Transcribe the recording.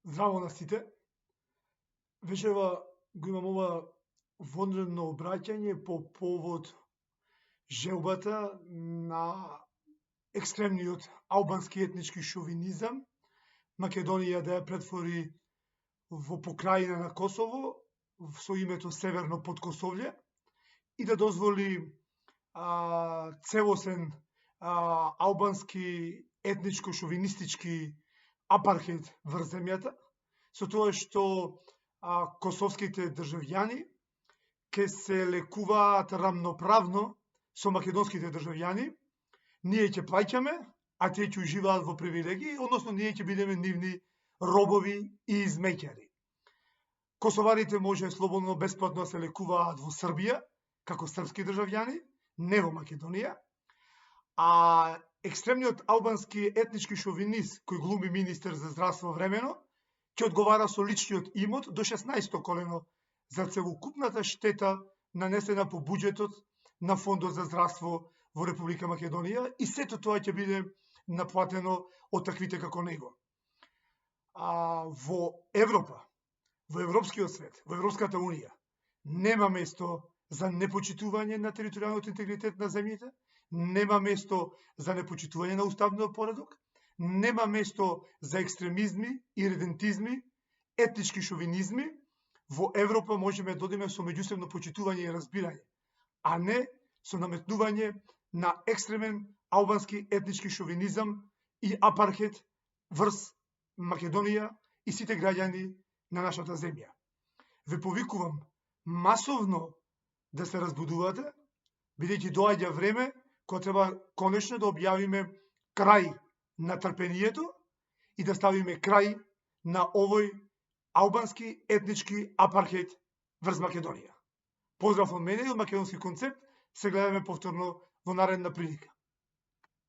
Здраво на сите. Вечерва го имам ова вонредно обраќање по повод желбата на екстремниот албански етнички шовинизам Македонија да ја претвори во покрајина на Косово со името Северно Подкосовје и да дозволи целосен албански етничко-шовинистички апархейд врз земјата, со тоа што косовските државјани ќе се лекуваат рамноправно со македонските државјани, ние ќе плаќаме, а тие ќе уживаат во привилегии, односно ние ќе бидеме нивни робови и измеќари. Косоварите може слободно, бесплатно да се лекуваат во Србија, како српски државјани, не во Македонија, а екстремниот албански етнички шовинист, кој глуми министер за здравство времено, ќе одговара со личниот имот до 16 колено за целокупната штета нанесена по буџетот на Фондот за здравство во Република Македонија и сето тоа ќе биде наплатено од таквите како него. Во Европа, во европскиот свет, во Европската Унија, нема место за непочитување на територијалниот интегритет на земјите, нема место за непочитување на уставниот поредок, нема место за екстремизми и редентизми, етнички шовинизми. Во Европа можеме да одиме со меѓусебно почитување и разбирање, а не со наметнување на екстремен албански етнички шовинизам и апархейд врз Македонија и сите граѓани на нашата земја. Ве повикувам масовно да се разбудувате, бидејќи доаѓа време кога треба конечно да објавиме крај на трпението и да ставиме крај на овој албански етнички апархейд врз Македонија. Поздрав од мене и од Македонски концепт, се гледаме повторно во наредна прилика.